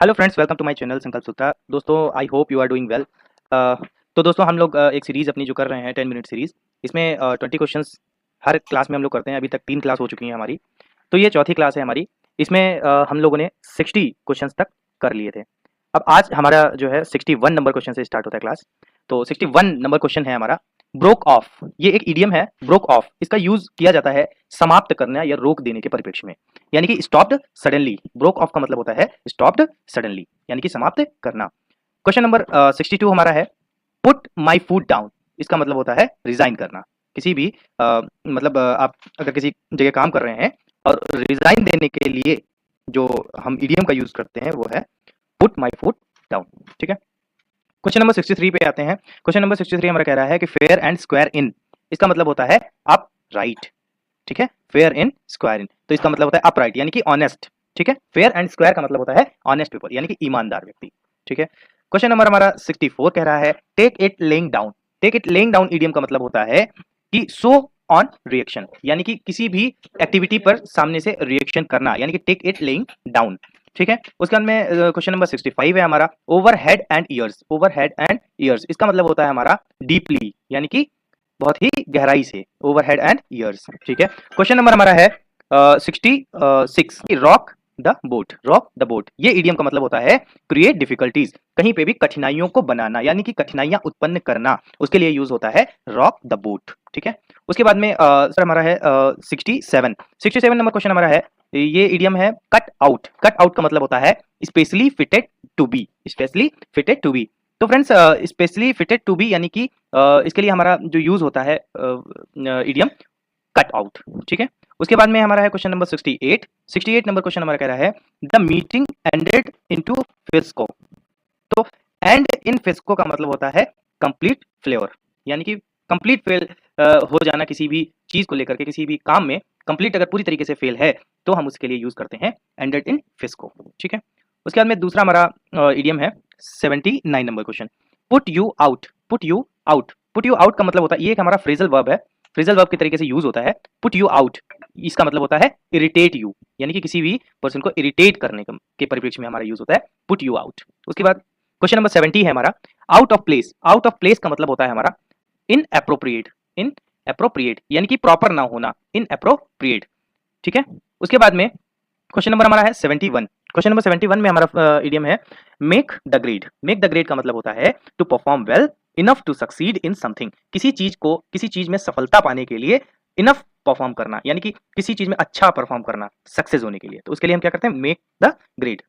Hello friends, welcome to my channel Sankalp Sutra. दोस्तों, I hope you are doing well. तो दोस्तों, हम लोग एक सीरीज़ अपनी जो कर रहे हैं 10 मिनट सीरीज़, इसमें 20 क्वेश्चंस हर क्लास में हम लोग करते हैं। अभी तक 3 क्लास हो चुकी हैं हमारी, तो ये चौथी क्लास है हमारी। इसमें हम लोगों ने 60 क्वेश्चंस तक कर लिए थे। अब आज हमारा जो है 61 नंबर क्वेश्चन से स्टार्ट होता है क्लास। तो 61 नंबर क्वेश्चन है हमारा, ब्रोक ऑफ। ये एक इडियम है, ब्रोक ऑफ। इसका यूज़ किया जाता है समाप्त करना या रोक देने के परिप्रेक्ष्य में, यानी कि स्टॉप्ड सडनली। ब्रोक ऑफ का मतलब होता है स्टॉप्ड सडनली, यानी कि समाप्त करना। क्वेश्चन नंबर 62 हमारा है, पुट माई फूट डाउन। इसका मतलब होता है रिजाइन करना। किसी भी आप अगर किसी जगह काम कर रहे हैं और रिजाइन देने के लिए जो हम इडियम का यूज करते हैं वो है पुट माई फूट डाउन। ठीक है, क्वेश्चन नंबर 63 पे आते हैं। क्वेश्चन नंबर 63 हमारा कह रहा है कि फेयर एंड स्क्वायर इन। इसका मतलब होता है अप राइट। ठीक है, फेयर इन स्क्वायर इन, तो इसका मतलब होता है अपराइट, यानी कि ऑनेस्ट। ठीक है, फेयर एंड स्क्वायर का मतलब होता है ऑनेस्ट पीपल, यानी कि ईमानदार व्यक्ति। ठीक है, क्वेश्चन नंबर हमारा 64 कह रहा है, take it lying down. Take it lying down idiom का मतलब होता है कि शो ऑन रिएक्शन, यानी कि किसी भी एक्टिविटी पर सामने से रिएक्शन करना, यानी कि टेक इट लेइंग डाउन। ठीक है, उसके बाद में क्वेश्चन नंबर 65 है हमारा, over head and years. Over head and years, इसका मतलब होता है हमारा डीपली, यानी कि बहुत ही गहराई से, ओवर हेड एंड ईयर्स। ठीक है, क्वेश्चन नंबर हमारा है 66, rock the boat. Rock the boat, ये इडियम का मतलब होता है क्रिएट डिफिकल्टीज। कहीं पे भी कठिनाइयों को बनाना, यानी कि कठिनाइयां उत्पन्न करना, उसके लिए यूज होता है रॉक द बोट। ठीक है, उसके बाद में सर हमारा है 67 नंबर क्वेश्चन हमारा है, ये इडियम है कट आउट। कट आउट का मतलब होता है specially fitted to be. Specially fitted to be, तो friends specially fitted to be यानी कि इसके लिए हमारा जो यूज होता है इडियम कट आउट। ठीक है, उसके बाद में हमारा है क्वेश्चन नंबर 68 नंबर क्वेश्चन हमारा कह रहा है, द मीटिंग एंडेड इनटू फिस्को। तो एंड इन फिस्को का मतलब होता है कंप्लीट फेल्योर, यानी कि कंप्लीट फेल हो जाना किसी भी चीज को लेकर के, किसी भी काम में कंप्लीट अगर पूरी तरीके से फेल है तो हम उसके लिए यूज करते हैं एंडेड इन फिस्को। ठीक है, उसके बाद में दूसरा हमारा इडियम है 79 number question, put you out. Put you out, put you out का मतलब होता है, ये एक हमारा फ्रेजल वर्ब है, फ्रेजल वर्ब के तरीके से यूज होता है पुट यू आउट। इसका मतलब होता है इरिटेट यू, यानी कि किसी भी पर्सन को इरिटेट करने के परिप्रेक्ष्य में हमारा यूज होता है पुट यू आउट। उसके बाद क्वेश्चन नंबर 70 है हमारा, out of place. Out of place का मतलब होता है हमारा इन अप्रोप्रिएट। इन अप्रोप्रिएट यानी कि प्रॉपर ना होना, इन अप्रोप्रिएट। ठीक है, उसके बाद में क्वेश्चन नंबर हमारा है 71। क्वेश्चन नंबर 71 में हमारा इडियम है make the grade. Make the grade का मतलब होता है to perform well enough to succeed in something. किसी चीज को, किसी चीज में सफलता पाने के लिए इनफ परफॉर्म करना, यानी कि किसी चीज में अच्छा परफॉर्म करना सक्सेस होने के लिए, तो उसके लिए हम क्या करते हैं मेक द ग्रेड।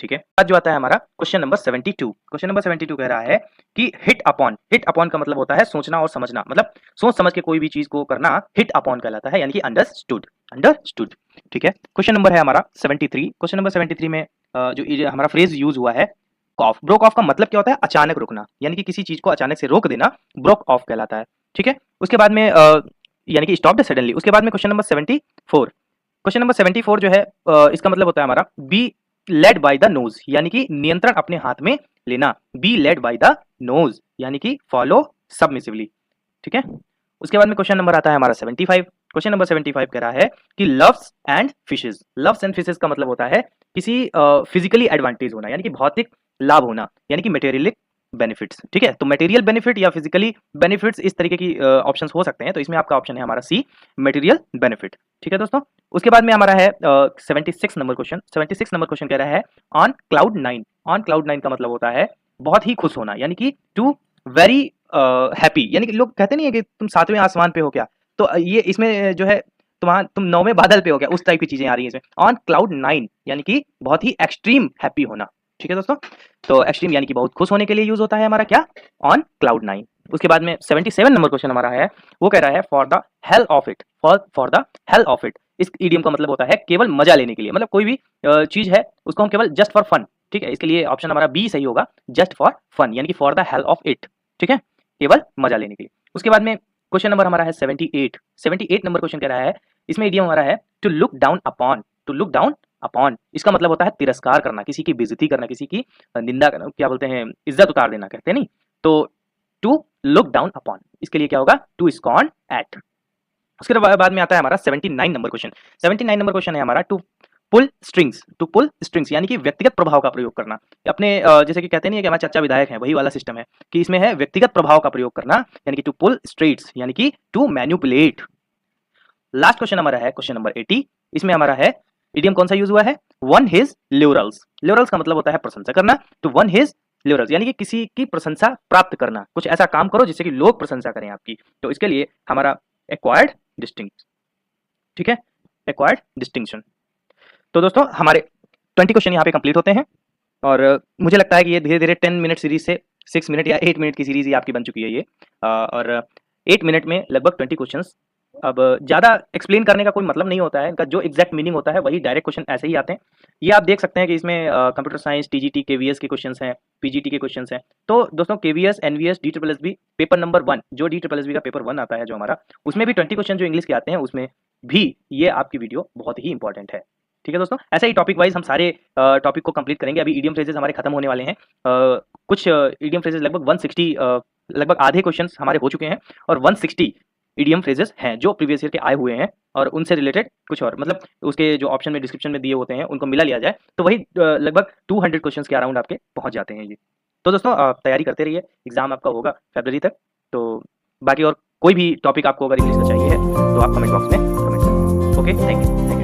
ठीक है, आज जो आता है हमारा क्वेश्चन नंबर 72। क्वेश्चन नंबर 72 कह रहा है कि हिट अपॉन। हिट अपॉन का मतलब होता है सोचना और समझना, मतलब सोच समझ के कोई भी चीज को करना हिट अपॉन कहलाता है, यानी कि अंडरस्टूड। अंडरस्टूड। ठीक है, क्वेश्चन नंबर है हमारा 73। क्वेश्चन नंबर 73 में जो हमारा फ्रेज यूज हुआ है ऑफ। ब्रोक ऑफ का मतलब क्या होता है अचानक रुकना, यानी कि किसी चीज को अचानक से रोक देना ब्रोक ऑफ कहलाता है। ठीक है, उसके बाद में यानी कि स्टॉप्ड सडनली। उसके बाद में क्वेश्चन नंबर 74। क्वेश्चन नंबर 74 जो है इसका मतलब होता है हमारा be led by the nose, यानी कि नियंत्रण अपने हाथ में लेना। Be led by the nose यानी कि फॉलो सबमिसिवली। ठीक है, उसके बाद में क्वेश्चन नंबर आता है हमारा 75। क्वेश्चन नंबर 75 कह रहा है कि loves and fishes. Loves and fishes का मतलब होता है किसी फिजिकली एडवांटेज होना, यानी कि भौतिक लाभ होना, यानी कि मटेरियलिक बेनिफिट्स। ठीक है, तो मटेरियल बेनिफिट या फिजिकली बेनिफिट्स, इस तरीके की ऑप्शंस हो सकते हैं, तो इसमें आपका ऑप्शन है हमारा सी, मटेरियल बेनिफिट। ठीक है दोस्तों, उसके बाद में हमारा है 76 नंबर क्वेश्चन। 76 नंबर क्वेश्चन कह रहा है ऑन क्लाउड 9। ऑन क्लाउड 9 का मतलब होता है बहुत ही खुश होना, यानी कि टू वेरी हैप्पी, यानी कि लोग कहते नहीं है कि तुम सातवें आसमान पे हो क्या, तो ये इसमें जो है तुम नौवें बादल पे हो गया, उस टाइप की चीजें आ रही हैं इसमें। ऑन क्लाउड 9 यानी कि बहुत ही एक्सट्रीम हैप्पी होना। ठीक है दोस्तों, तो एक्सट्रीम यानी कि बहुत खुश होने के लिए यूज होता है हमारा क्या, ऑन क्लाउड 9। उसके बाद में 77 नंबर क्वेश्चन हमारा है, वो कह रहा है for the hell of it. For the hell of it, इस इडियम का मतलब होता है केवल मजा लेने के लिए, मतलब कोई भी चीज है उसको हम केवल जस्ट फॉर फन। ठीक है, इसके लिए ऑप्शन हमारा बी सही होगा, जस्ट फॉर फन, यानी कि for the hell of it. ठीक है, केवल मजा लेने के लिए। उसके बाद में क्वेश्चन नंबर हमारा है 78। 78 नंबर क्वेश्चन कह रहा है, इसमें इडियम हमारा है to look down upon. To look down upon, इसका मतलब होता है तिरस्कार करना, किसी की बेइज्जती करना, किसी की निंदा करना, क्या बोलते हैं, इज्जत उतार देना कहते हैं नहीं, तो टू लुक डाउन अपॉन, इसके लिए क्या होगा टू स्कॉन एट। उसके बाद में आता है हमारा 79 नंबर क्वेश्चन। 79 नंबर क्वेश्चन है हमारा, to pull strings, to pull strings यानी कि व्यक्तिगत प्रभाव का प्रयोग करना। अपने जैसे कि कहते नहीं है कि हमारे चाचा विधायक हैं, वही वाला सिस्टम है कि इसमें है व्यक्तिगत प्रभाव का प्रयोग करना, यानी कि टू पुल स्ट्रेट्स यानी कि टू मैनिपुलेट। लास्ट क्वेश्चन हमारा है क्वेश्चन नंबर 80। इसमें हमारा है इडियम कौन सा यूज हुआ है, वन हिज ल्यूरल्स। ल्यूरल्स का मतलब होता है प्रशंसा करना, टू वन हिज ल्यूरल्स यानी कि किसी की प्रशंसा प्राप्त करना, कुछ ऐसा काम करो जिससे कि लोग प्रशंसा करें आपकी। तो इसके लिए हमारा एक्वायर्ड डिस्टिंक्शन, ठीक है, एक्वायर्ड डिस्टिंक्शन। तो दोस्तों हमारे 20 क्वेश्चन यहाँ पे कंप्लीट होते हैं और मुझे लगता है कि ये धीरे धीरे 10 मिनट सीरीज से 6 मिनट या 8 मिनट की सीरीज ही आपकी बन चुकी है ये। और 8 मिनट में लगभग 20 क्वेश्चंस। अब ज़्यादा एक्सप्लेन करने का कोई मतलब नहीं होता है, इनका जो एग्जैक्ट मीनिंग होता है वही डायरेक्ट क्वेश्चन ऐसे ही आते हैं। ये आप देख सकते हैं कि इसमें कंप्यूटर साइंस, टीजीटी, केवीएस के क्वेश्चंस हैं, पीजीटी के क्वेश्चंस हैं। तो दोस्तों केवीएस, एनवीएस, डीट्रिपलएसबी पेपर नंबर 1, जो डीट्रिपलएसबी का पेपर 1 आता है जो हमारा, उसमें भी 20 क्वेश्चन जो इंग्लिश के आते हैं, उसमें भी ये आपकी वीडियो बहुत ही इंपॉर्टेंट है। ठीक है दोस्तों, ऐसे ही टॉपिक वाइज हम सारे टॉपिक को कंप्लीट करेंगे। अभी ईडियम फ्रेजेस हमारे खत्म होने वाले हैं। कुछ ईडियम फ्रेजेस लगभग 160, लगभग आधे क्वेश्चंस हमारे हो चुके हैं और 160 ईडियम फ्रेजेस हैं जो प्रीवियस ईयर के आए हुए हैं और उनसे रिलेटेड कुछ और, मतलब उसके जो ऑप्शन में डिस्क्रिप्शन में दिए होते हैं उनको मिला लिया जाए तो वही लगभग 200 क्वेश्चंस के अराउंड आपके पहुंच जाते हैं ये। तो दोस्तों तैयारी करते रहिए, एग्जाम आपका होगा फरवरी तक। तो बाकी और कोई भी टॉपिक आपको अगर इंग्लिश का चाहिए है तो आप कमेंट बॉक्स में कमेंट करें। Okay, thank you.